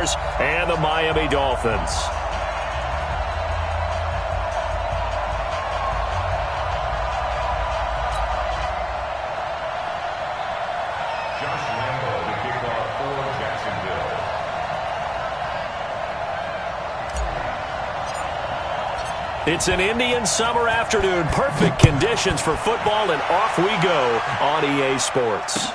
Buccaneers and the Miami Dolphins. It's an Indian summer afternoon. Perfect conditions for football, and off we go on EA Sports.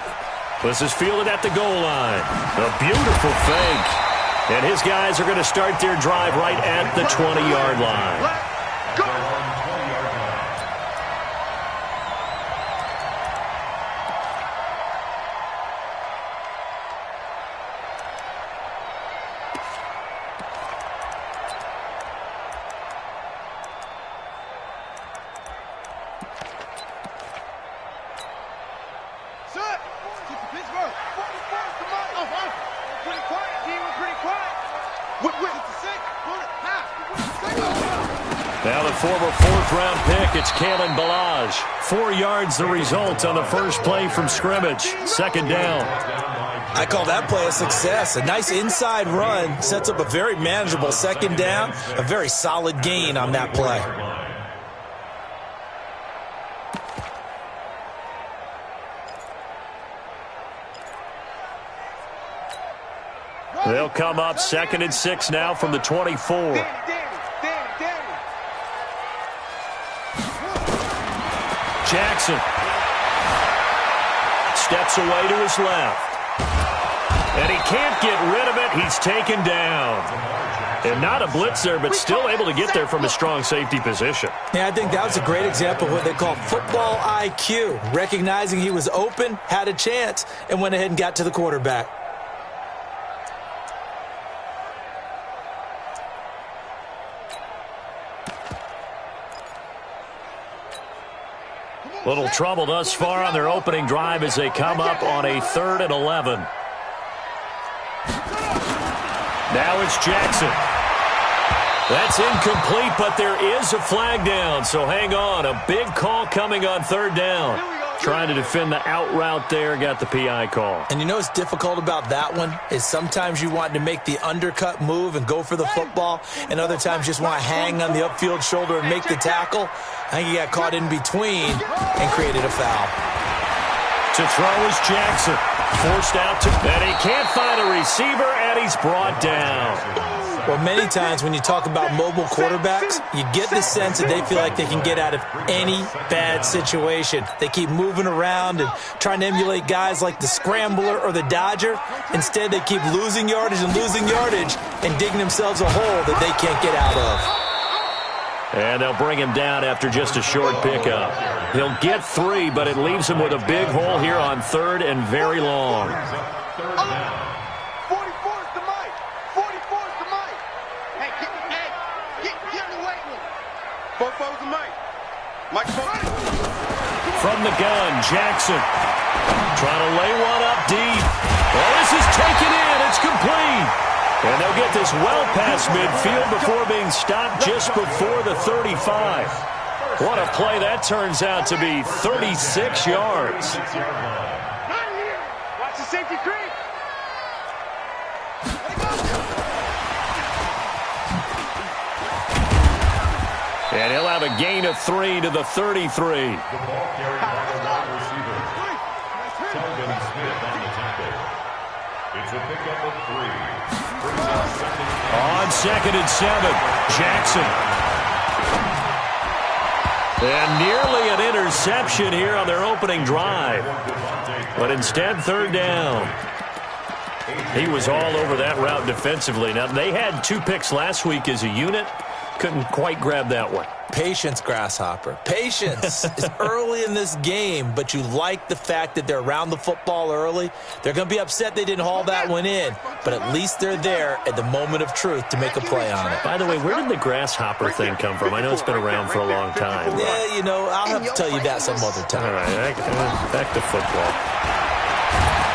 This is fielded at the goal line. A beautiful fake. And his guys are going to start their drive right at the 20-yard line. Let's go! Now the former fourth-round pick, it's Kalen Ballage. 4 yards the result on the first play from scrimmage. Second down. I call that play a success. A nice inside run sets up a very manageable second down. A very solid gain on that play. They'll come up 2nd and 6 now from the 24. Jackson steps away to his left. And he can't get rid of it. He's taken down. And not a blitz there, but still able to get there from a strong safety position. Yeah, I think that was a great example of what they call football IQ. Recognizing he was open, had a chance, and went ahead and got to the quarterback. Little trouble thus far on their opening drive as they come up on a 3rd and 11. Now it's Jackson. That's incomplete, but there is a flag down, so hang on. A big call coming on 3rd down. Trying to defend the out route there, got the PI call. And you know what's difficult about that one is sometimes you want to make the undercut move and go for the football, and other times you just want to hang on the upfield shoulder and make the tackle. I think he got caught in between and created a foul. To throw is Jackson. Forced out to, and he can't find a receiver, and he's brought down. Well, many times when you talk about mobile quarterbacks, you get the sense that they feel like they can get out of any bad situation. They keep moving around and trying to emulate guys like the Scrambler or the Dodger. Instead, they keep losing yardage and digging themselves a hole that they can't get out of. And they'll bring him down after just a short pickup. He'll get 3, but it leaves him with a big hole here on 3rd and very long. 44's the mic. 44's the mic. Hey, get in the weight room. 44's the mic. Mike. From the gun, Jackson. Trying to lay one up deep. Well, this is taken in. It's complete. And they'll get this well past midfield before being stopped just before the 35. What a play that turns out to be, 36 yards. Watch the safety creep. And he'll have a gain of 3 to the 33. It's a pickup of 3. On 2nd and 7, Jackson. And nearly an interception here on their opening drive. But instead, 3rd down. He was all over that route defensively. Now, they had 2 picks last week as a unit. Couldn't quite grab that one. Patience, Grasshopper. Patience. It's early in this game, but you like the fact that they're around the football early. They're going to be upset they didn't haul that one in, but at least they're there at the moment of truth to make a play on it. By the way, where did the Grasshopper thing come from? I know it's been around for a long time. Yeah, you know, I'll have to tell you that some other time. All right, back to football.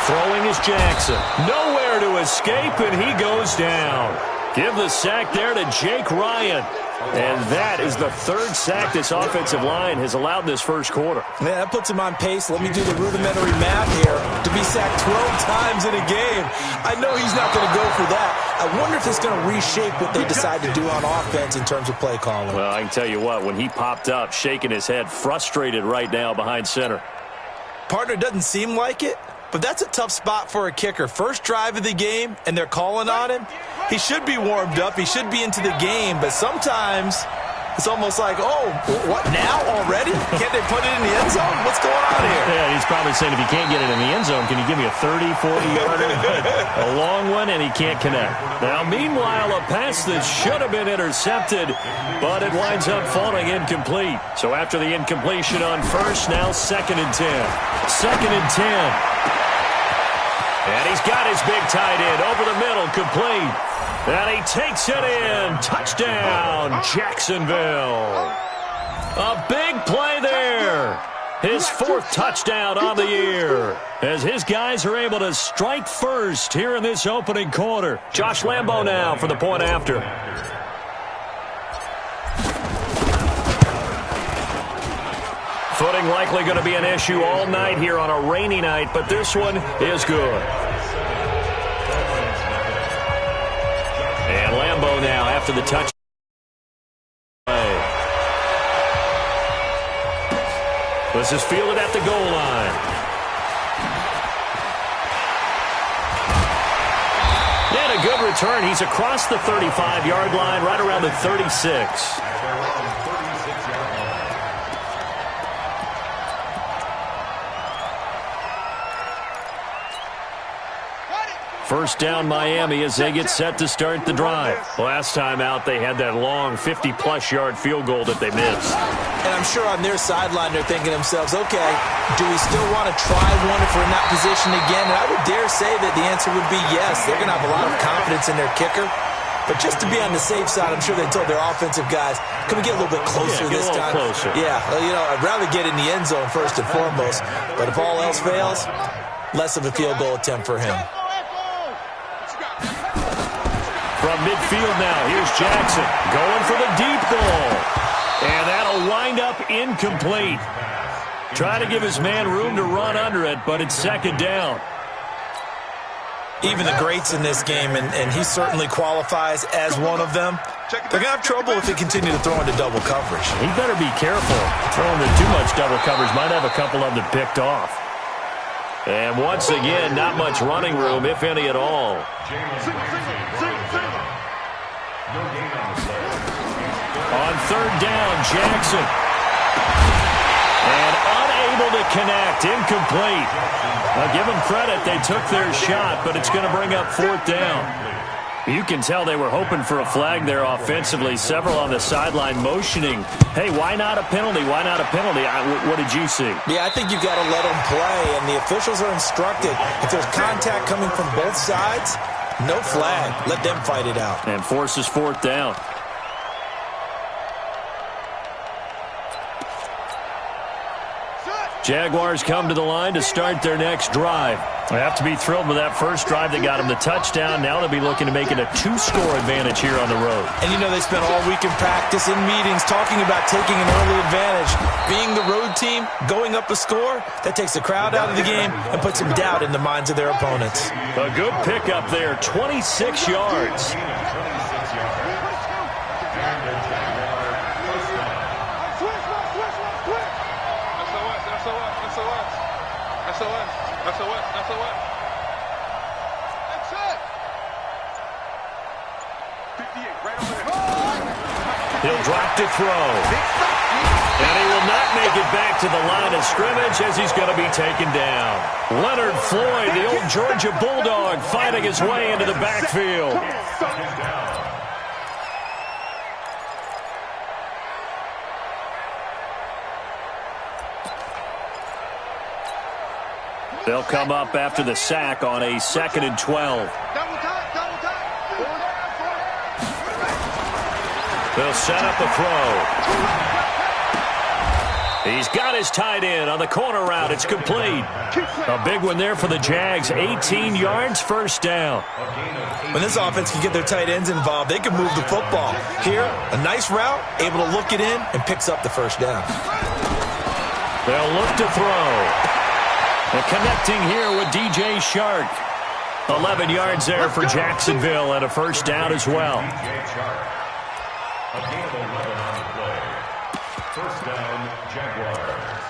Throwing is Jackson. Nowhere to escape, and he goes down. Give the sack there to Jake Ryan. And that is the third sack this offensive line has allowed in this first quarter. Yeah, that puts him on pace. Let me do the rudimentary math here. To be sacked 12 times in a game. I know he's not going to go for that. I wonder if it's going to reshape what they decide to do on offense in terms of play calling. Well, I can tell you what, when he popped up, shaking his head, frustrated right now behind center. Partner, doesn't seem like it, but that's a tough spot for a kicker. First drive of the game, and they're calling on him. He should be warmed up. He should be into the game, but sometimes it's almost like, oh, what, now already? Can't they put it in the end zone? What's going on here? Yeah, he's probably saying, if you can't get it in the end zone, can you give me a 30, 40-yarder? A long one, and he can't connect. Now, meanwhile, a pass that should have been intercepted, but it winds up falling incomplete. So after the incompletion on first, now 2nd and 10. 2nd and 10. And he's got his big tight end over the middle, complete. And he takes it in. Touchdown, Jacksonville. A big play there. His 4th touchdown on the year, as his guys are able to strike first here in this opening quarter. Josh Lambo now for the point after. Footing likely going to be an issue all night here on a rainy night, but this one is good. And Lambo now after the touch. This is fielded at the goal line. And a good return. He's across the 35-yard line, right around the 36. First down Miami as they get set to start the drive. Last time out, they had that long 50-plus yard field goal that they missed. And I'm sure on their sideline they're thinking to themselves, okay, do we still want to try one if we're in that position again? And I would dare say that the answer would be yes. They're going to have a lot of confidence in their kicker. But just to be on the safe side, I'm sure they told their offensive guys, can we get a little bit closer this time? Closer. Yeah, well, I'd rather get in the end zone first and foremost. But if all else fails, less of a field goal attempt for him. From midfield now, here's Jackson going for the deep ball. And that'll wind up incomplete. Trying to give his man room to run under it, but it's 2nd down. Even the greats in this game, and he certainly qualifies as one of them, they're going to have trouble if they continue to throw into double coverage. He better be careful. Throwing into too much double coverage might have a couple of them picked off. And once again, not much running room, if any at all. On 3rd down, Jackson. And unable to connect, incomplete. Now give them credit, they took their shot, but it's going to bring up 4th down. You can tell they were hoping for a flag there offensively. Several on the sideline motioning, hey, why not a penalty? Why not a penalty? What did you see? Yeah, I think you've got to let them play, and the officials are instructed. If there's contact coming from both sides, no flag. Let them fight it out. And forces 4th down. Jaguars come to the line to start their next drive. They have to be thrilled with that first drive that got them the touchdown. Now they'll be looking to make it a 2-score advantage here on the road. And they spent all week in practice, in meetings, talking about taking an early advantage. Being the road team, going up a score, that takes the crowd out of the game and puts some doubt in the minds of their opponents. A good pickup there, 26 yards. He'll drop to throw. And he will not make it back to the line of scrimmage as he's going to be taken down. Leonard Floyd, the old Georgia Bulldog, fighting his way into the backfield. They'll come up after the sack on a 2nd and 12. They'll set up a throw. He's got his tight end on the corner route. It's complete. A big one there for the Jags. 18 yards, first down. When this offense can get their tight ends involved, they can move the football. Here, a nice route, able to look it in, and picks up the first down. They'll look to throw. And connecting here with DJ Shark. 11 yards there for Jacksonville and a first down as well. First down, Jaguars.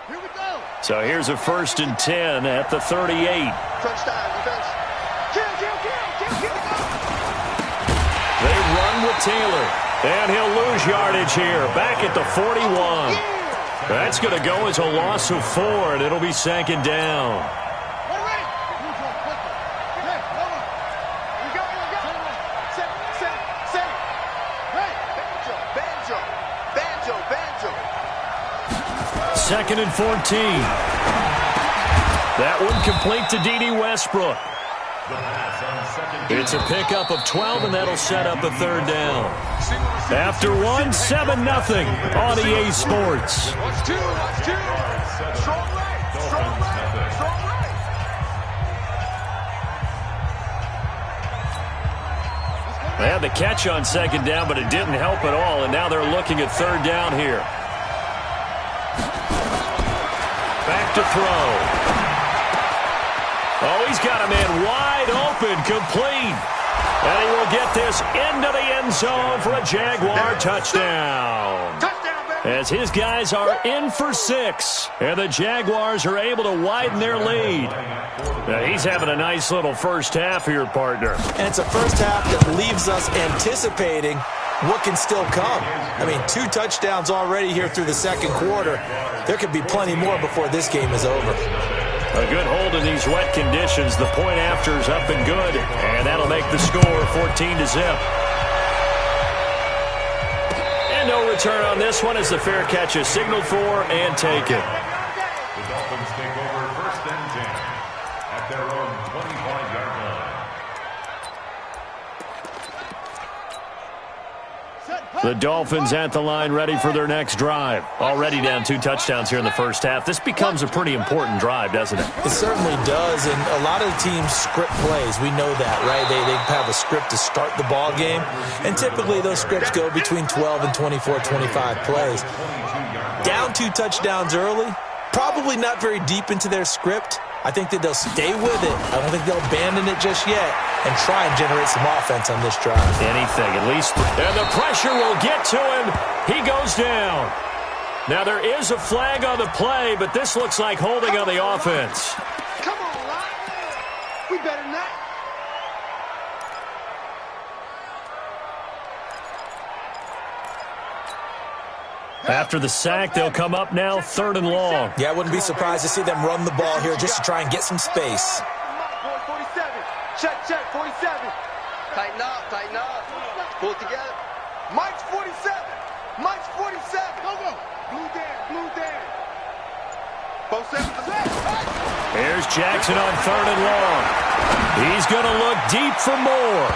Here we go. So here's a 1st and 10 at the 38. Crunch time, defense. Kill. They run with Taylor. And he'll lose yardage here. Back at the 41. That's going to go as a loss of 4, and it'll be 2nd down. Second and 14. That one complete to D.D. Westbrook. It's a pickup of 12, and that'll set up a 3rd down. After one, 7-0 on EA Sports. Watch two. Strong right. They had the catch on 2nd down, but it didn't help at all, and now they're looking at 3rd down here. Back to throw. Oh, he's got a man wide open, complete. And he will get this into the end zone for a Jaguar touchdown. As his guys are in for 6, and the Jaguars are able to widen their lead. Now, he's having a nice little first half here, partner. And it's a first half that leaves us anticipating what can still come. I mean, 2 touchdowns already here through the 2nd quarter. There could be plenty more before this game is over. A good hold in these wet conditions. The point after is up and good, and that'll make the score 14-0. And no return on this one as the fair catch is signaled for and taken. The Dolphins take over 1st and 10 at their own 25-yard line. The Dolphins at the line ready for their next drive. Already down 2 touchdowns here in the first half. This becomes a pretty important drive, doesn't it? It certainly does, and a lot of the teams script plays. We know that, right? They have a script to start the ball game, and typically those scripts go between 12 and 24, 25 plays. Down 2 touchdowns early, probably not very deep into their script. I think that they'll stay with it. I don't think they'll abandon it just yet and try and generate some offense on this drive. Anything, at least. And the pressure will get to him. He goes down. Now, there is a flag on the play, but this looks like holding on the offense. Come on, Lyle. We better than that. After the sack, they'll come up now 3rd and long. Yeah, I wouldn't be surprised to see them run the ball here just to try and get some space. 47. Check, 47. Tighten up. Pull it together. Mike's 47. Go. Blue down. Both 7. Here's Jackson on 3rd and long. He's going to look deep for more.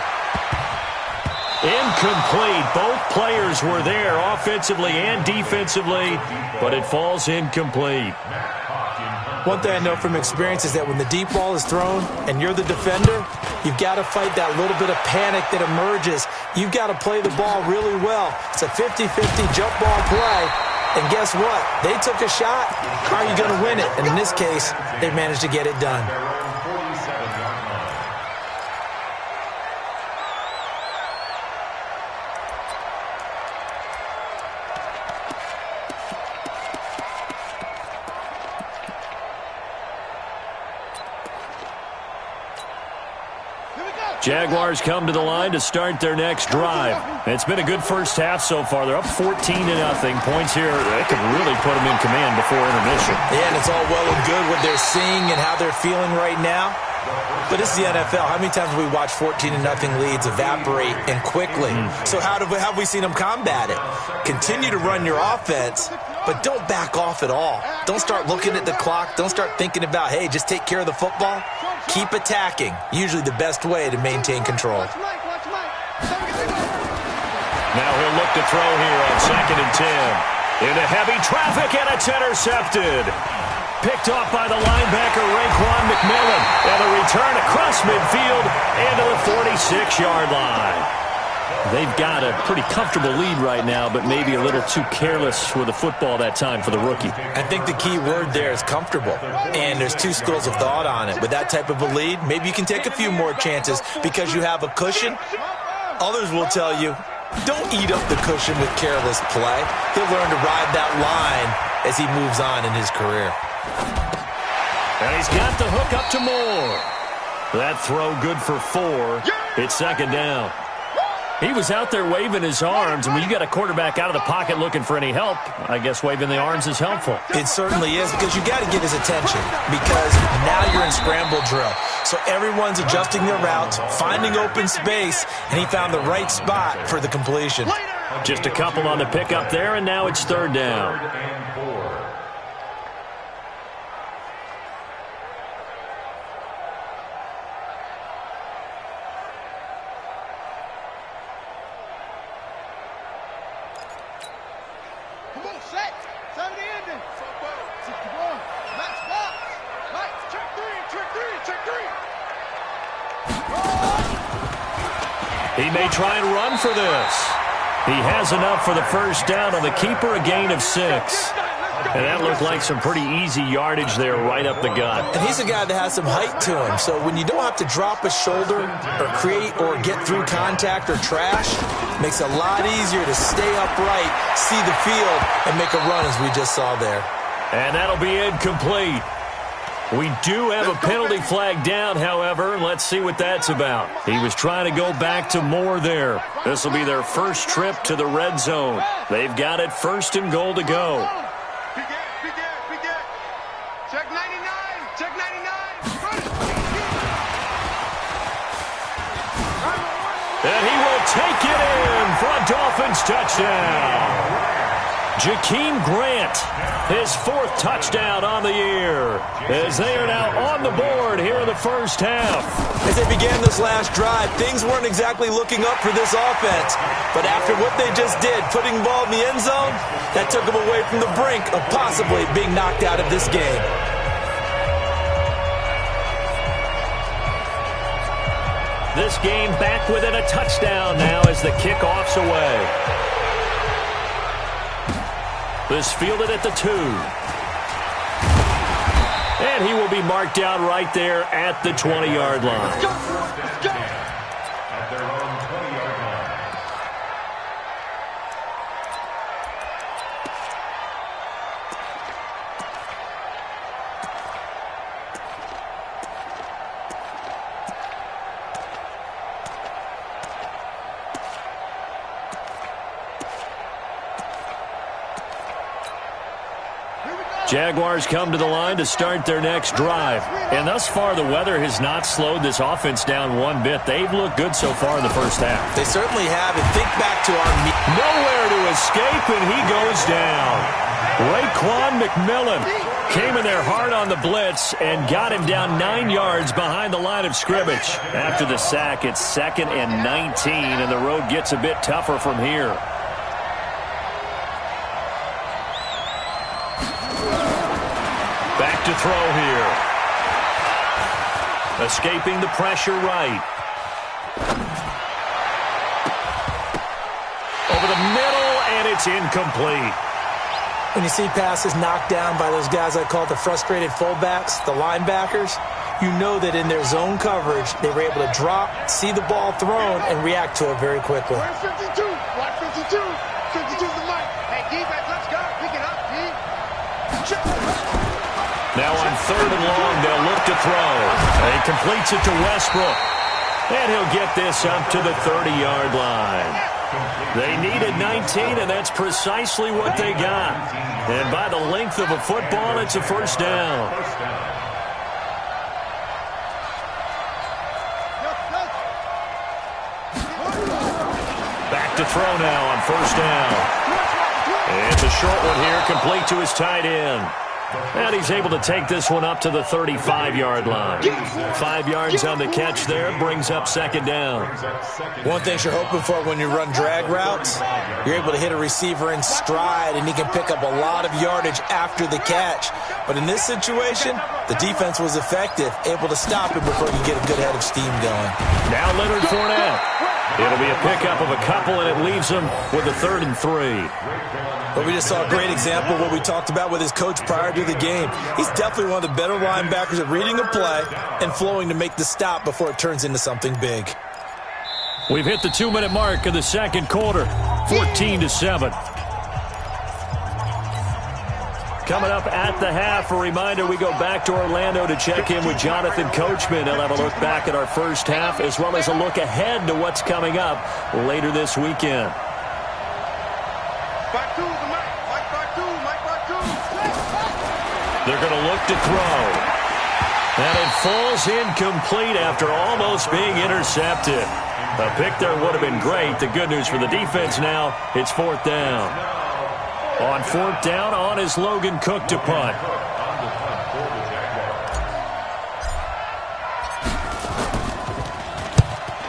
Incomplete. Both players were there offensively and defensively, but it falls incomplete. One thing I know from experience is that when the deep ball is thrown and you're the defender, you've got to fight that little bit of panic that emerges. You've got to play the ball really well. It's a 50-50 jump ball play, and guess what? They took a shot. How are you going to win it? And in this case, they managed to get it done. Jaguars come to the line to start their next drive. It's been a good first half so far. They're up 14-0. Points here, they could really put them in command before intermission. Yeah, and it's all well and good what they're seeing and how they're feeling right now. But this is the NFL. How many times have we watched 14-0 leads evaporate and quickly? So how have we seen them combat it? Continue to run your offense, but don't back off at all. Don't start looking at the clock. Don't start thinking about, hey, just take care of the football. Keep attacking. Usually the best way to maintain control. Watch Mike. Now he'll look to throw here on 2nd and 10. Into heavy traffic, and it's intercepted. Picked off by the linebacker, Raekwon McMillan. And a return across midfield into the 46-yard line. They've got a pretty comfortable lead right now, but maybe a little too careless with the football that time for the rookie. I think the key word there is comfortable, and there's two schools of thought on it. With that type of a lead, maybe you can take a few more chances because you have a cushion. Others will tell you, don't eat up the cushion with careless play. He'll learn to ride that line as he moves on in his career. And he's got the hook up to Moore. That throw good for 4. It's 2nd down. He was out there waving his arms, and when you got a quarterback out of the pocket looking for any help, I guess waving the arms is helpful. It certainly is, because you got to get his attention, because now you're in scramble drill. So everyone's adjusting their routes, finding open space, and he found the right spot for the completion. Just a couple on the pickup there, and now it's 3rd down. He may try and run for this. He has enough for the first down on the keeper, a gain of 6. And that looked like some pretty easy yardage there right up the gut. And he's a guy that has some height to him, so when you don't have to drop a shoulder or create or get through contact or trash, it makes it a lot easier to stay upright, see the field, and make a run as we just saw there. And that'll be incomplete. We do have a penalty flag down, however. Let's see what that's about. He was trying to go back to Moore there. This will be their first trip to the red zone. They've got it 1st and goal to go. Check 99. Check 99. And he will take it in for a Dolphins touchdown. Jakeem Grant, his 4th touchdown on the year, as they are now on the board here in the first half. As they began this last drive, things weren't exactly looking up for this offense. But after what they just did, putting the ball in the end zone, that took them away from the brink of possibly being knocked out of this game. This game back within a touchdown now as the kickoff's away. This fielded at the 2. And he will be marked down right there at the 20-yard line. Let's go. At their own 20-yard line. Jaguars come to the line to start their next drive. And thus far, the weather has not slowed this offense down one bit. They've looked good so far in the first half. They certainly have. And think back to our nowhere to escape, and he goes down. Raekwon McMillan came in there hard on the blitz and got him down 9 yards behind the line of scrimmage. After the sack, it's 2nd and 19, and the road gets a bit tougher from here. Back to throw here. Escaping the pressure right. Over the middle, and it's incomplete. When you see passes knocked down by those guys I call the frustrated fullbacks, the linebackers, you know that in their zone coverage, they were able to drop, see the ball thrown, and react to it very quickly. Where's 52? Watch 52. 52's the mic. Hey, defense, let's go. Pick it up, D. Now on 3rd and long, they'll look to throw. And he completes it to Westbrook. And he'll get this up to the 30-yard line. They needed 19, and that's precisely what they got. And by the length of a football, it's a first down. Back to throw now on 1st down. And it's a short one here, complete to his tight end. And he's able to take this one up to the 35-yard line. 5 yards on the catch there, brings up second down. One thing you're hoping for when you run drag routes, you're able to hit a receiver in stride, and he can pick up a lot of yardage after the catch. But in this situation, the defense was effective, able to stop him before he could get a good head of steam going. Now Leonard Fournette. It'll be a pickup of a couple, and it leaves him with a 3rd and 3. But we just saw a great example of what we talked about with his coach prior to the game. He's definitely one of the better linebackers at reading a play and flowing to make the stop before it turns into something big. We've hit the 2-minute mark of the second quarter, 14-7. Coming up at the half, a reminder, we go back to Orlando to check in with Jonathan Coachman. He'll have a look back at our first half as well as a look ahead to what's coming up later this weekend. They're going to look to throw. And it falls incomplete after almost being intercepted. A pick there would have been great. The good news for the defense now, it's 4th down. On 4th down, on is Logan Cook to punt.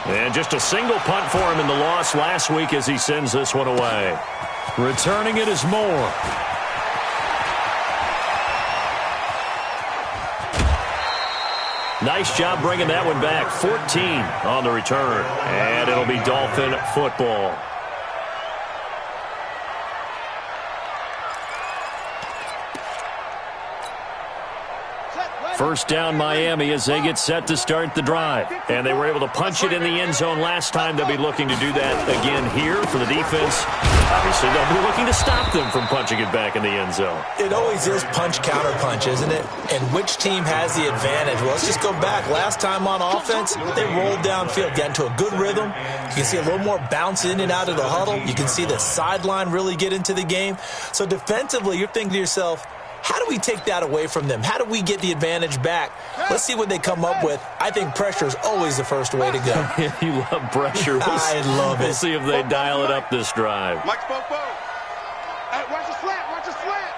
And just a single punt for him in the loss last week as he sends this one away. Returning it is Moore. Nice job bringing that one back. 14 on the return. And it'll be Dolphin football. First down Miami as they get set to start the drive. And they were able to punch it in the end zone last time. They'll be looking to do that again here for the defense. Obviously, they'll be looking to stop them from punching it back in the end zone. It always is punch-counter-punch, isn't it? And which team has the advantage? Well, let's just go back. Last time on offense, they rolled downfield, got into a good rhythm. You can see a little more bounce in and out of the huddle. You can see the sideline really get into the game. So defensively, you're thinking to yourself, how do we take that away from them? How do we get the advantage back? Let's see what they come up with. I think pressure is always the first way to go. You love pressure. I love it. We'll see if they dial it up this drive. Mike Spoke. Hey, watch the slant. Watch the slant.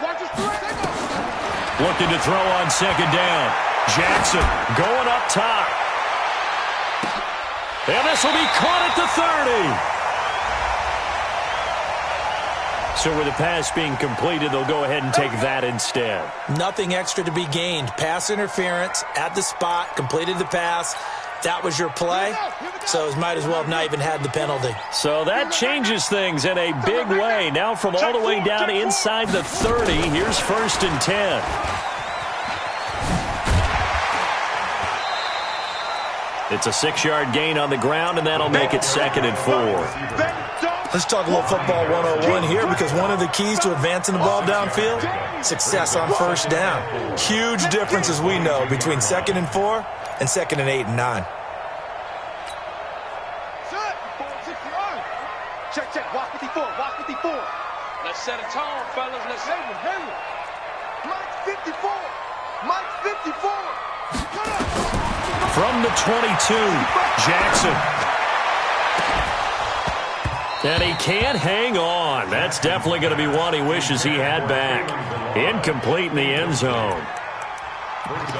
Watch the slant. Looking to throw on second down. Jackson going up top. And this will be caught at the 30. So with the pass being completed, they'll go ahead and take that instead. Nothing extra to be gained. Pass interference at the spot, completed the pass. That was your play, so it might as well have not even had the penalty. So that changes things in a big way. Now from all the way down inside the 30, here's 1st and 10. It's a 6-yard gain on the ground, and that'll make it 2nd and 4. Let's talk a little football 101 here, because one of the keys to advancing the ball downfield, success on first down. Huge difference, as we know, between 2nd and 4 and 2nd and 8 and 9. Check. Watch 54. Watch 54. Let's set a tone, fellas. Let's hit him. Mike 54. Mike 54. From the 22, Jackson. And he can't hang on. That's definitely going to be one he wishes he had back. Incomplete in the end zone.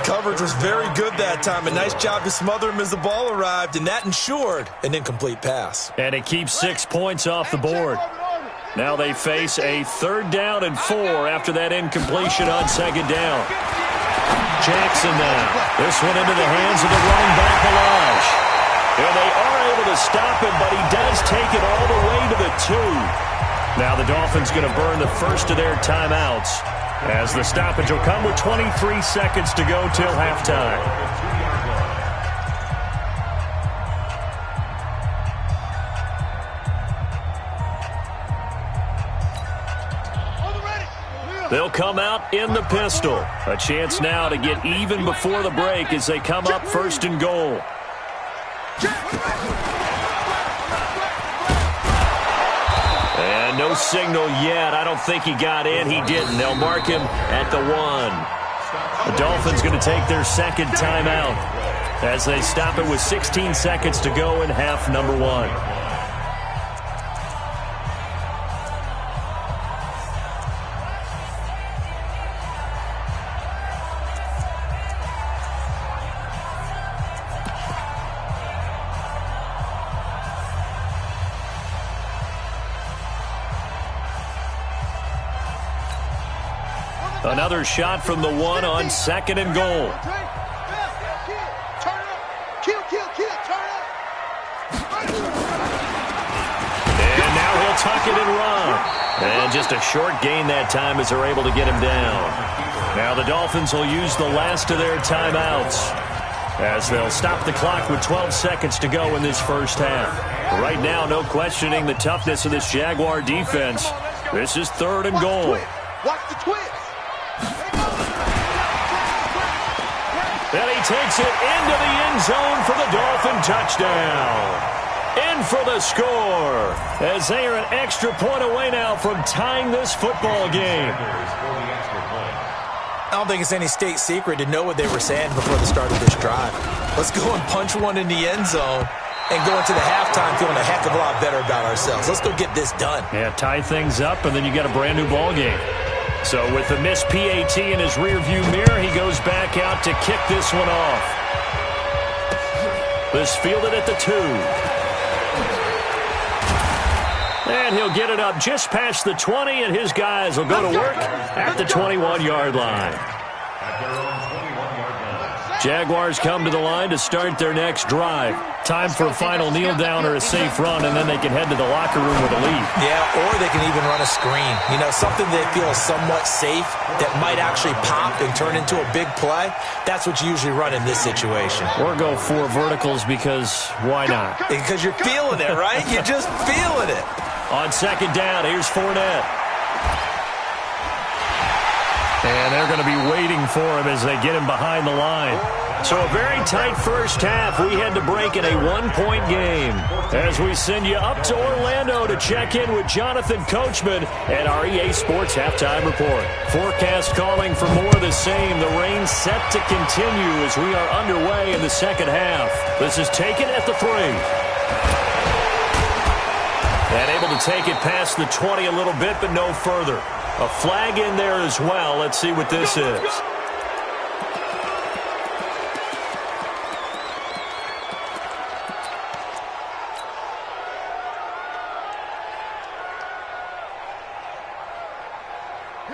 Coverage was very good that time. A nice job to smother him as the ball arrived, and that ensured an incomplete pass. And it keeps 6 points off the board. Now they face a 3rd down and 4 after that incompletion on second down. Jackson now. This one into the hands of the running back, Balazs. And they are able to stop him, but he does take it all the way to the 2. Now the Dolphins going to burn the first of their timeouts, as the stoppage will come with 23 seconds to go till halftime. They'll come out in the pistol. A chance now to get even before the break as they come up 1st and goal. And no signal yet. I don't think he got in. He didn't. They'll mark him at the 1. The Dolphins going to take their 2nd timeout as they stop it with 16 seconds to go in half number 1. Another shot from the one on 2nd and goal. And now he'll tuck it and run. And just a short gain that time as they're able to get him down. Now the Dolphins will use the last of their timeouts as they'll stop the clock with 12 seconds to go in this first half. Right now, no questioning the toughness of this Jaguar defense. This is 3rd and goal. Watch the twist. And he takes it into the end zone for the Dolphin touchdown. In for the score as they are an extra point away now from tying this football game. I don't think it's any state secret to know what they were saying before the start of this drive. Let's go and punch one in the end zone and go into the halftime feeling a heck of a lot better about ourselves. Let's go get this done. Yeah, tie things up, and then you get a brand-new ball game. So with the missed PAT in his rearview mirror, he goes back out to kick this one off. This fielded at the 2. And he'll get it up just past the 20, and his guys will go to work at the 21-yard line. Jaguars come to the line to start their next drive. Time for a final kneel down or a safe run, and then they can head to the locker room with a lead. Yeah, or they can even run a screen. You know, something they feel is somewhat safe that might actually pop and turn into a big play. That's what you usually run in this situation. Or go 4 verticals because why not? Because you're feeling it, right? You're just feeling it. On 2nd down, here's Fournette. And they're going to be waiting for him as they get him behind the line. So a very tight first half. We had to break in a 1-point game as we send you up to Orlando to check in with Jonathan Coachman at our EA Sports Halftime Report. Forecast calling for more of the same. The rain set to continue as we are underway in the second half. This is taken at the 3. And able to take it past the 20 a little bit, but no further. A flag in there as well. Let's see what this is.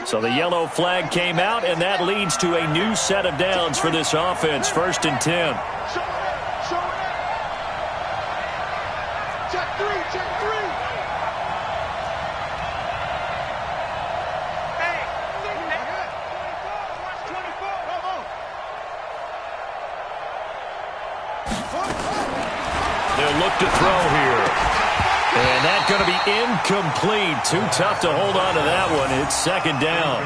So the yellow flag came out, and that leads to a new set of downs for this offense. 1st and 10. Check 3, check 3. They'll look to throw here. And that's going to be incomplete. Too tough to hold on to that one. It's 2nd down.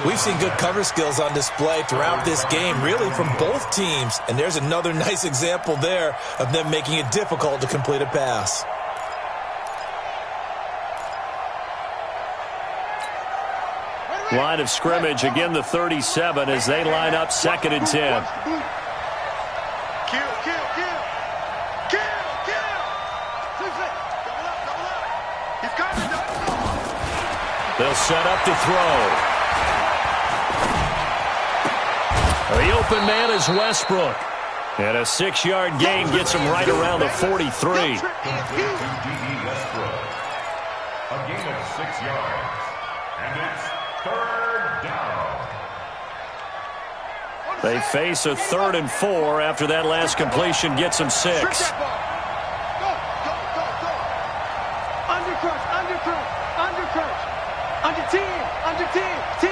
We've seen good cover skills on display throughout this game, really from both teams. And there's another nice example there of them making it difficult to complete a pass. Line of scrimmage, again the 37 as they line up 2nd and 10. Kill, kill, kill. Kill, kill. Double up, double up. He's coming, They'll set up to throw. The open man is Westbrook. And a 6-yard gain gets him right around the 43. Westbrook. A gain of 6 yards. And it's 3rd down. They face a 3rd and 4 after that last completion gets them 6. Go, go, go, go. Under crush, under crush, under crush. Under 10, under 10, 10.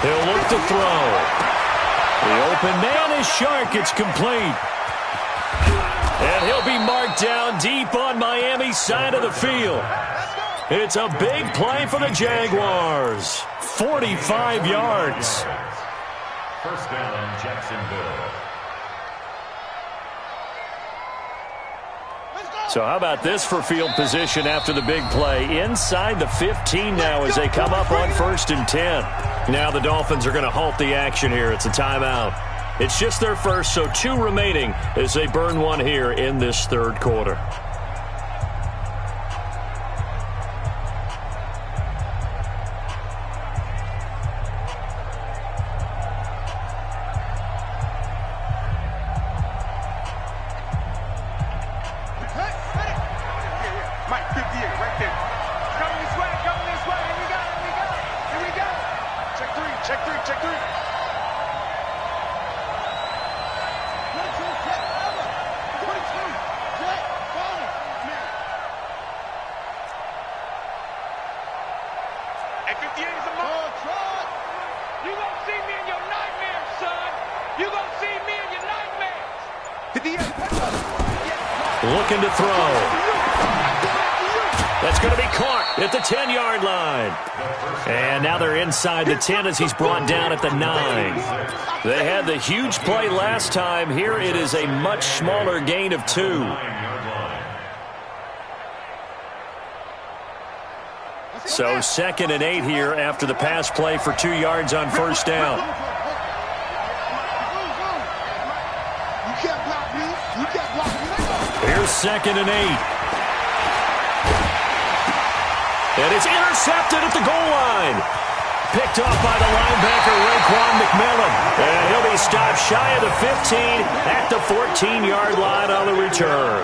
He'll look to throw. The open man is Shark. It's complete. And he'll be marked down deep on Miami's side of the field. It's a big play for the Jaguars. 45 yards. 1st down, Jacksonville. So how about this for field position after the big play? Inside the 15 now as they come up on 1st and 10. Now the Dolphins are going to halt the action here. It's a timeout. It's just their first, so 2 remaining as they burn one here in this 3rd quarter. Hey, 58 is a mark. You gonna see me in your nightmares, son. You gonna see me in your nightmares. 58. Looking to throw. That's going to be caught at the 10-yard line. And now they're inside the 10 as he's brought down at the 9. They had the huge play last time. Here it is a much smaller gain of 2. So 2nd and 8 here after the pass play for 2 yards on first down. Here's 2nd and 8. And it's intercepted at the goal line. Picked off by the linebacker, Raekwon McMillan. And he'll be stopped shy of the 15 at the 14-yard line on the return.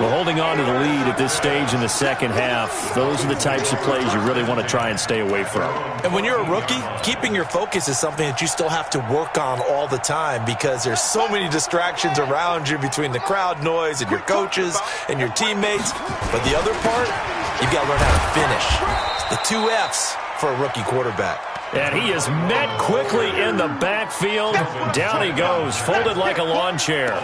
Well, holding on to the lead at this stage in the second half, those are the types of plays you really want to try and stay away from. And when you're a rookie, keeping your focus is something that you still have to work on all the time because there's so many distractions around you between the crowd noise and your coaches and your teammates. But the other part, you've got to learn how to finish. The 2 F's for a rookie quarterback. And he is met quickly in the backfield. Down he goes, folded like a lawn chair.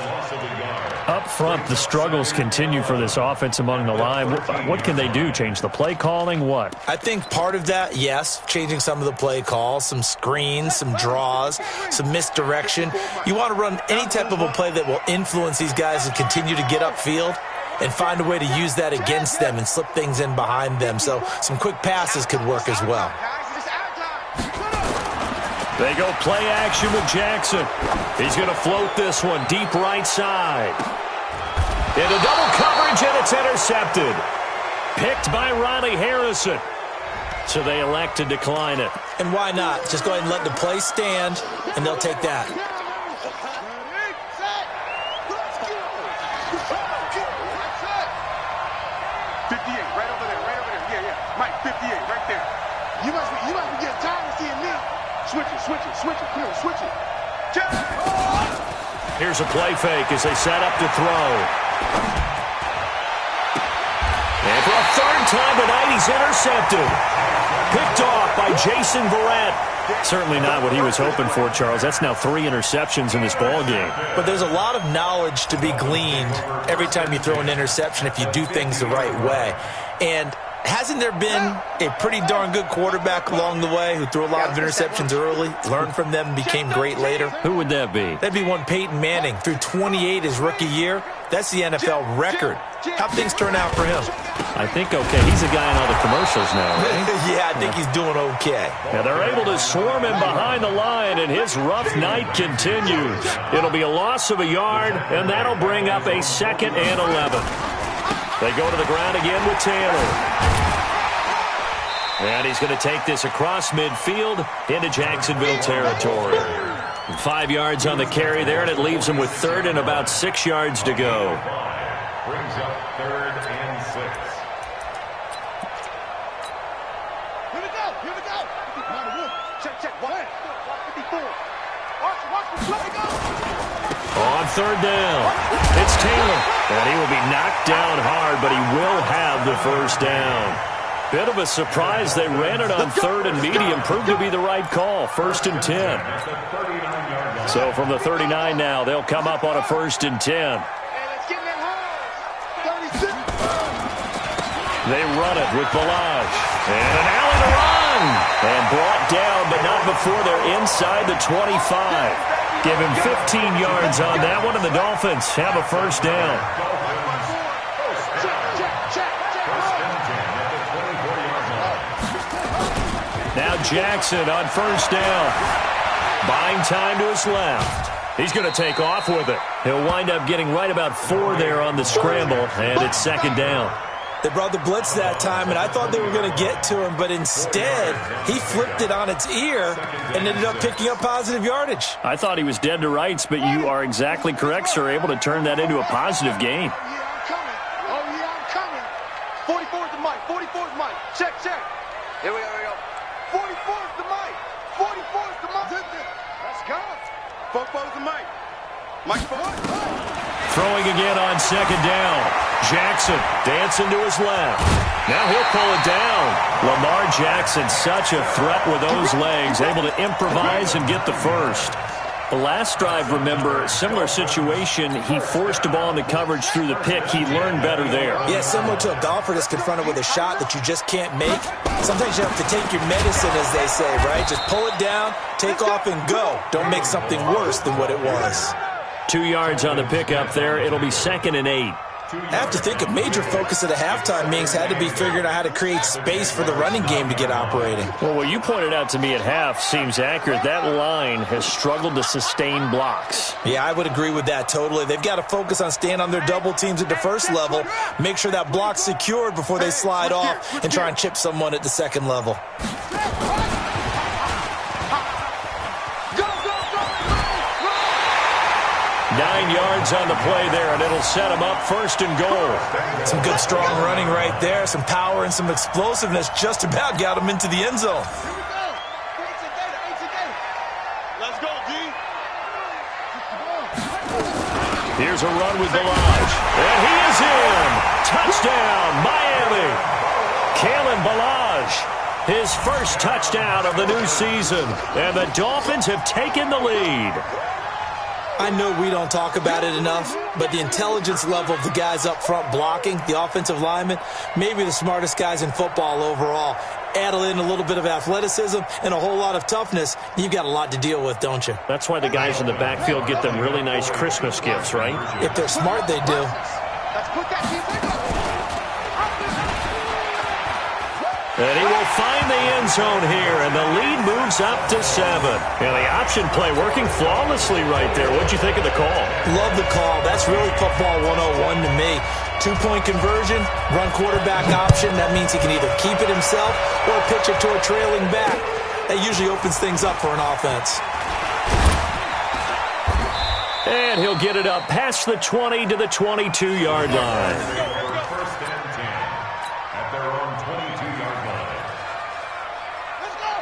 Up front, the struggles continue for this offense among the line. What can they do? Change the play calling? What? I think part of that, yes, changing some of the play calls, some screens, some draws, some misdirection. You want to run any type of a play that will influence these guys and continue to get upfield and find a way to use that against them and slip things in behind them. So some quick passes could work as well. They go play action with Jackson. He's going to float this one deep right side. Into double coverage, and it's intercepted. Picked by Riley Harrison. So they elect to decline it. And why not? Just go ahead and let the play stand, and they'll take that. Switch it, come on, switch it. Here's a play fake as they set up to throw. And for a third time tonight, he's intercepted. Picked off by Jason Verrett. Certainly not what he was hoping for, Charles. That's now 3 interceptions in this ball game. But there's a lot of knowledge to be gleaned every time you throw an interception if you do things the right way. And hasn't there been a pretty darn good quarterback along the way who threw a lot of interceptions early, learned from them, and became great later? Who would that be? That'd be one Peyton Manning. Threw 28 his rookie year. That's the NFL record. How'd things turn out for him? I think okay. He's a guy in all the commercials now, right? Yeah, I think he's doing okay. Now they're able to swarm him behind the line, and his rough night continues. It'll be a loss of a yard, and that'll bring up a 2nd and 11. They go to the ground again with Taylor. And he's going to take this across midfield into Jacksonville territory. 5 yards on the carry there, and it leaves him with 3rd and about 6 yards to go. Brings up 3rd and 6. Here we go. Check. 54. Watch the play go. On 3rd down, it's Taylor. And he will be knocked down hard, but he will have the first down. Bit of a surprise. They ran it on 3rd and medium. Proved to be the right call. 1st and 10. So from the 39 now, they'll come up on a 1st and 10. They run it with Balaj. And an alley to run. And brought down, but not before they're inside the 25. Give him 15 yards on that one, and the Dolphins have a first down. Now Jackson on first down. Buying time to his left. He's going to take off with it. He'll wind up getting right about 4 there on the scramble, and it's 2nd down. They brought the blitz that time, and I thought they were going to get to him, but instead, he flipped it on its ear and ended up picking up positive yardage. I thought he was dead to rights, but you are exactly correct, sir, able to turn that into a positive gain. Oh, yeah, I'm coming. 44 is the mic. 44 is Mike. Check. Here we go. 44 is the mic. 44 is the mic. Let's go. 44 is the mic. Mike, throwing again on 2nd down. Jackson dancing to his left. Now he'll pull it down. Lamar Jackson, such a threat with those legs, able to improvise and get the first. The last drive, remember, similar situation. He forced the ball into coverage through the pick. He learned better there. Yeah, similar to a golfer that's confronted with a shot that you just can't make. Sometimes you have to take your medicine, as they say, right? Just pull it down, take off, and go. Don't make something worse than what it was. 2 yards on the pickup there. It'll be 2nd and 8. I have to think a major focus of the halftime meetings had to be figuring out how to create space for the running game to get operating. Well, what you pointed out to me at half seems accurate. That line has struggled to sustain blocks. Yeah, I would agree with that totally. They've got to focus on staying on their double teams at the first level, make sure that block's secured before they slide off and try and chip someone at the second level. 9 yards on the play there, and it'll set him up 1st and goal. Some good, strong running right there. Some power and some explosiveness just about got him into the end zone. Let's go, D. Here's a run with Balaj. And he is in. Touchdown, Miami. Kalen Balaj, his first touchdown of the new season. And the Dolphins have taken the lead. I know we don't talk about it enough, but the intelligence level of the guys up front blocking, the offensive linemen, maybe the smartest guys in football overall. Add in a little bit of athleticism and a whole lot of toughness, you've got a lot to deal with, don't you? That's why the guys in the backfield get them really nice Christmas gifts, right? If they're smart, they do. Let's put that team back up. And he will find the end zone here, and the lead moves up to 7. And the option play working flawlessly right there. What'd you think of the call? Love the call. That's really football 101 to me. 2-point conversion, run quarterback option. That means he can either keep it himself or pitch it to a trailing back. That usually opens things up for an offense. And he'll get it up past the 20 to the 22-yard line. First and 10 at their own 22-yard line.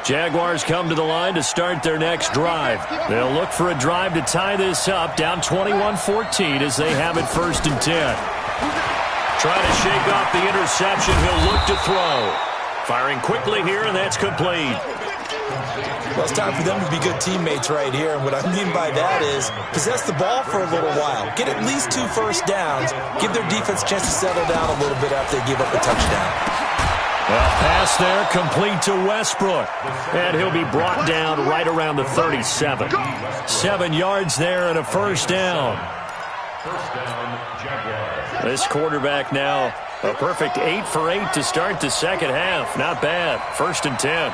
Jaguars come to the line to start their next drive. They'll look for a drive to tie this up, down 21-14 as they have it 1st and 10. Trying to shake off the interception. He'll look to throw. Firing quickly here, and that's complete. Well, it's time for them to be good teammates right here, and what I mean by that is possess the ball for a little while. Get at least 2 first downs. Give their defense a chance to settle down a little bit after they give up a touchdown. Well, pass there, complete to Westbrook. And he'll be brought down right around the 37. 7 yards there and a first down. First down, Jaguars. This quarterback now, a perfect 8 for 8 to start the second half. Not bad. 1st and 10.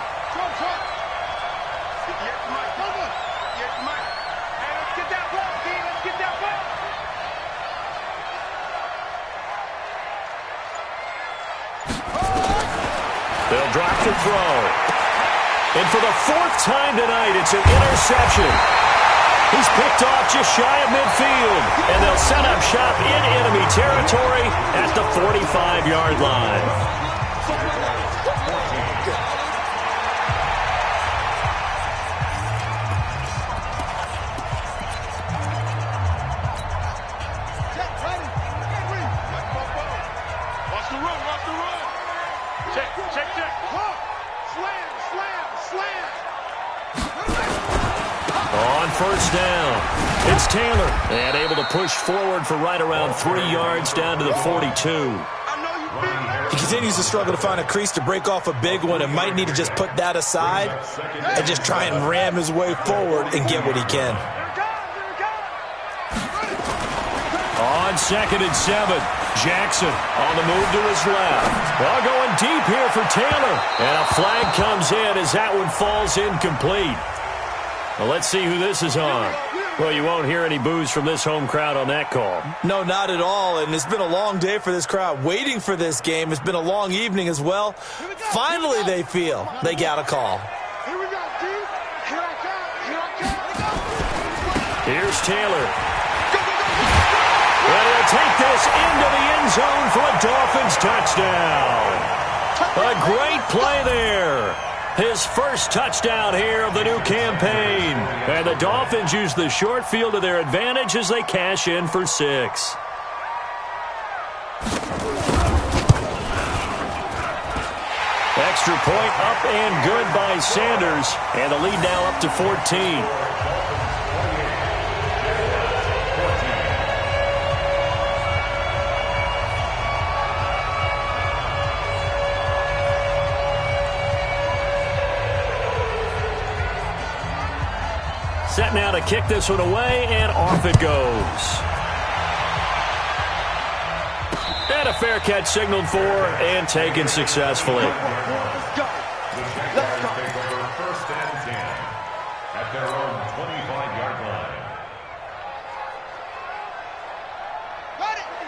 They'll drop to throw. And for the 4th time tonight, it's an interception. He's picked off just shy of midfield. And they'll set up shop in enemy territory at the 45-yard line. On first down, it's Taylor. And able to push forward for right around 3 yards down to the 42. He continues to struggle to find a crease to break off a big one and might need to just put that aside and just try and ram his way forward and get what he can. On 2nd and 7, Jackson on the move to his left. Well, going deep here for Taylor. And a flag comes in as that one falls incomplete. Well, let's see who this is on. Well, you won't hear any boos from this home crowd on that call. No, not at all. And it's been a long day for this crowd waiting for this game. It's been a long evening as well. Finally, they feel they got a call. Here we go, D. Here I come. Here I come. Here's Taylor. And he'll take this into the end zone for a Dolphins touchdown. A great play there. His first touchdown here of the new campaign. And the Dolphins use the short field to their advantage as they cash in for 6. Extra point up and good by Sanders. And the lead now up to 14. Set now to kick this one away, and off it goes. And a fair catch signaled for and taken successfully. Let's go. The Jaguars take over 1st and 10 at their own 25-yard line.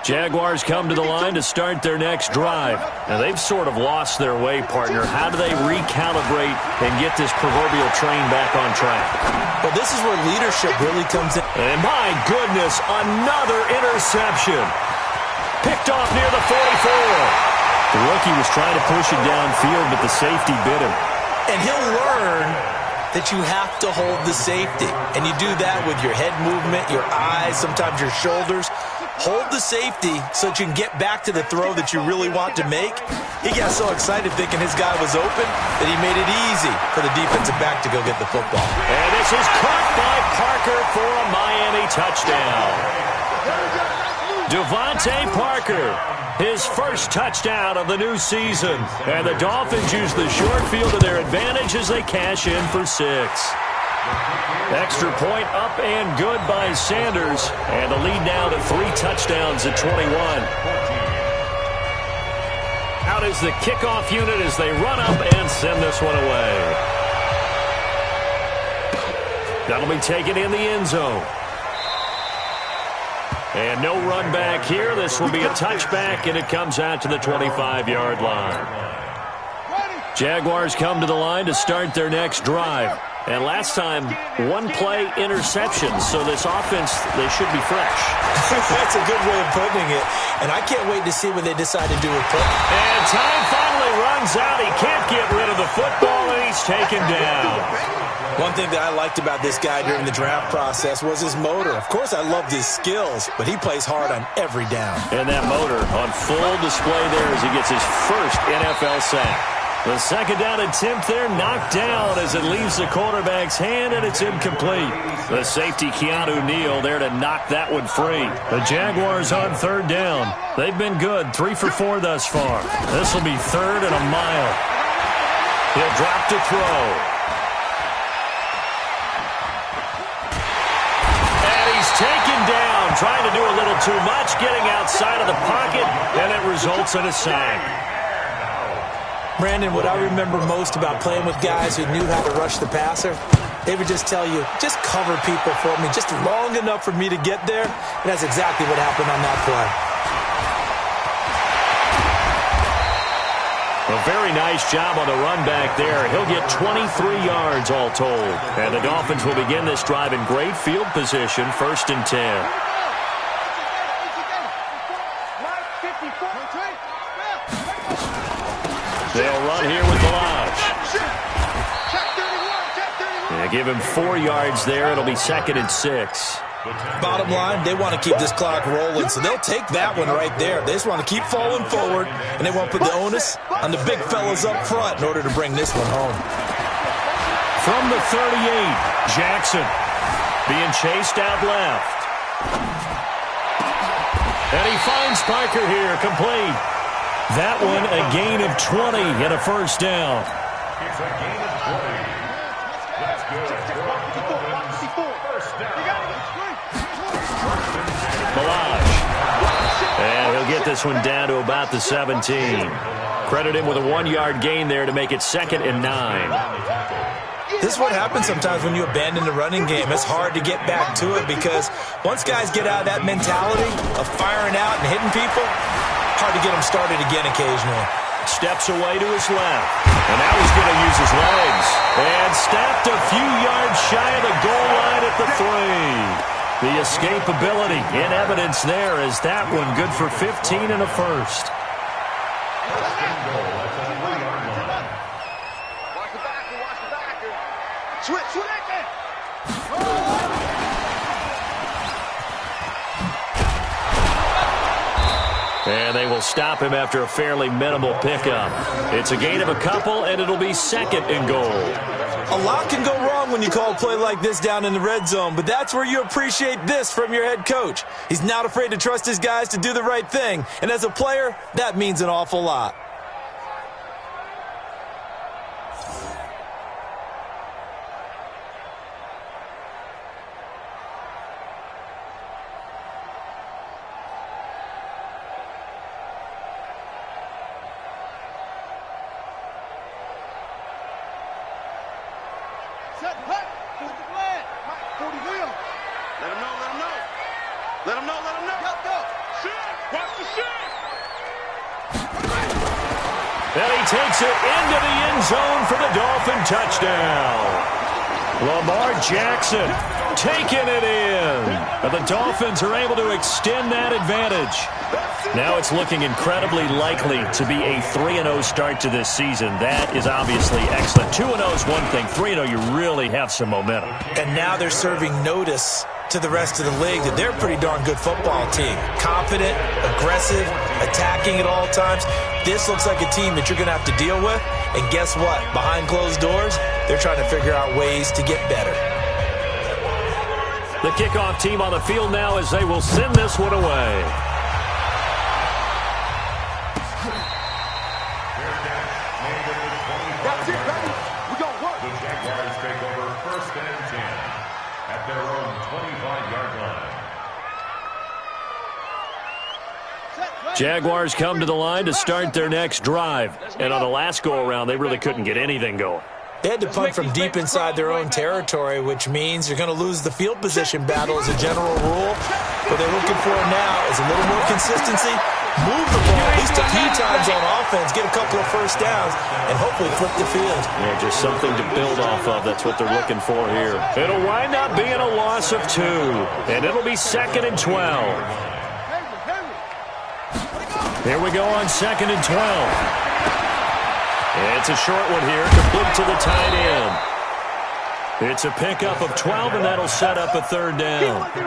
Jaguars come to the line to start their next drive. Now, they've sort of lost their way, partner. How do they recalibrate and get this proverbial train back on track? Well, this is where leadership really comes in. And my goodness, another interception. Picked off near the 44. The rookie was trying to push it downfield, but the safety bit him. And he'll learn that you have to hold the safety. And you do that with your head movement, your eyes, sometimes your shoulders. Hold the safety so that you can get back to the throw that you really want to make. He got so excited thinking his guy was open that he made it easy for the defensive back to go get the football. And this is caught by Parker for a Miami touchdown. Devontae Parker, his first touchdown of the new season. And the Dolphins use the short field to their advantage as they cash in for 6. Extra point up and good by Sanders. And the lead now to 3 touchdowns at 21. Out is the kickoff unit as they run up and send this one away. That'll be taken in the end zone. And no run back here. This will be a touchback, and it comes out to the 25-yard line. Jaguars come to the line to start their next drive. And last time, 1-play interception. So this offense, they should be fresh. That's a good way of putting it. And I can't wait to see what they decide to do with it. And time finally runs out. He can't get rid of the football, and he's taken down. One thing that I liked about this guy during the draft process was his motor. Of course, I loved his skills, but he plays hard on every down. And that motor on full display there as he gets his first NFL sack. The second down attempt there knocked down as it leaves the quarterback's hand, and it's incomplete. The safety, Keanu Neal, there to knock that one free. The Jaguars on third down. They've been good, 3 for 4 thus far. This will be 3rd and a mile. He'll drop to throw. And he's taken down, trying to do a little too much, getting outside of the pocket, and it results in a sack. Brandon, what I remember most about playing with guys who knew how to rush the passer, they would just tell you, just cover people for me, just long enough for me to get there. And that's exactly what happened on that play. A very nice job on the run back there. He'll get 23 yards all told. And the Dolphins will begin this drive in great field position, 1st and 10. They'll run here with Balaj. They give him 4 yards there. It'll be 2nd and 6. Bottom line, they want to keep this clock rolling, so they'll take that one right there. They just want to keep falling forward, and they want to put the onus on the big fellas up front in order to bring this one home. From the 38, Jackson being chased out left. And he finds Parker here, complete. That one a gain of 20 and a first down. It's a gain of 20. That's good. First down. Balaj. And he'll get this one down to about the 17. Credit him with a 1-yard gain there to make it 2nd and 9. This is what happens sometimes when you abandon the running game. It's hard to get back to it because once guys get out of that mentality of firing out and hitting people, hard to get them started again occasionally. Steps away to his left. And now he's going to use his legs. And stopped a few yards shy of the goal line at the 3. The escapability in evidence there is that one good for 15 and a first. Switch. And they will stop him after a fairly minimal pickup. It's a gain of a couple, and it'll be 2nd and goal. A lot can go wrong when you call a play like this down in the red zone, but that's where you appreciate this from your head coach. He's not afraid to trust his guys to do the right thing, and as a player, that means an awful lot. Set, hut, 40 flag. Mike, 40 wheel. Let him know, let him know. Let him know, let him know. Go. Shit, watch the shit. And he takes it into the end zone for the Dolphin touchdown. Lamar Jackson taking it in. And the Dolphins are able to extend that advantage. Now it's looking incredibly likely to be a 3-0 start to this season. That is obviously excellent. 2-0 is one thing. 3-0, you really have some momentum. And now they're serving notice to the rest of the league that they're a pretty darn good football team. Confident, aggressive, attacking at all times. This looks like a team that you're going to have to deal with. And guess what? Behind closed doors, they're trying to figure out ways to get better. The kickoff team on the field now as they will send this one away. That's it, baby. We gonna work. The Jaguars take over 1st and 10 at their own 25-yard line. Jaguars come to the line to start their next drive. And on the last go-around, they really couldn't get anything going. They had to punt from deep inside their own territory, which means you're going to lose the field position battle as a general rule. What they're looking for now is a little more consistency, move the ball at least a few times on offense, get a couple of first downs, and hopefully flip the field. Yeah, just something to build off of. That's what they're looking for here. It'll wind up being a loss of 2, and it'll be 2nd and 12. Here we go on 2nd and 12. It's a short one here, complete to the tight end. It's a pickup of 12, and that'll set up a 3rd down. 12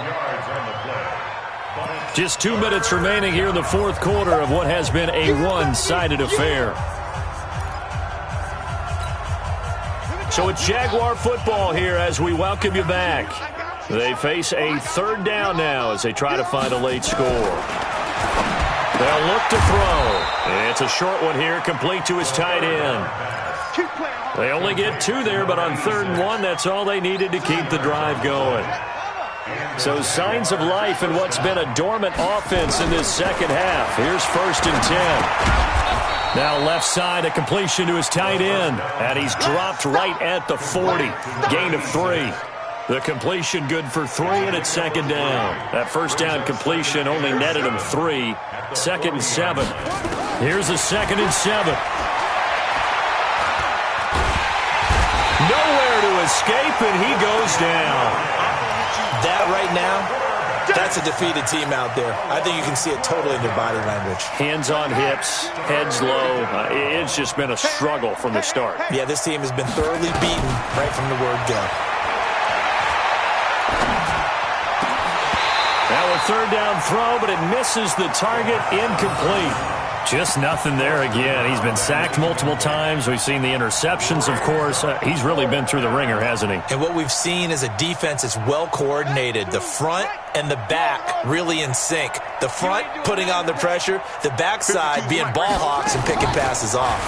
yards on the play. Just 2 minutes remaining here in the 4th quarter of what has been a one-sided affair. So it's Jaguar football here as we welcome you back. They face a 3rd down now as they try to find a late score. They'll look to throw. It's a short one here, complete to his tight end. They only get 2 there, but on 3rd and 1, that's all they needed to keep the drive going. So signs of life in what's been a dormant offense in this second half. Here's 1st and 10. Now left side, a completion to his tight end. And he's dropped right at the 40. Gain of 3. The completion good for 3, and it's 2nd down. That 1st down completion only netted him 3. 2nd and 7. Here's a 2nd and 7. Nowhere to escape, and he goes down. That right now, that's a defeated team out there. I think you can see it totally in their body language. Hands on hips, heads low. It's just been a struggle from the start. Yeah, this team has been thoroughly beaten right from the word go. Now a 3rd down throw, but it misses the target, incomplete. Just nothing there again. He's been sacked multiple times. We've seen the interceptions, of course. He's really been through the ringer, hasn't he? And what we've seen is a defense that's well coordinated. The front and the back really in sync. The front putting on the pressure, the backside being ball hawks and picking passes off.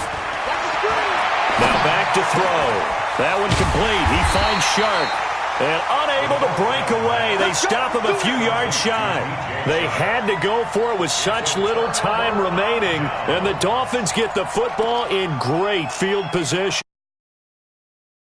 Now back to throw. That one complete. He finds Sharp. And unable to break away. They stop him a few yards shy. They had to go for it with such little time remaining. And the Dolphins get the football in great field position.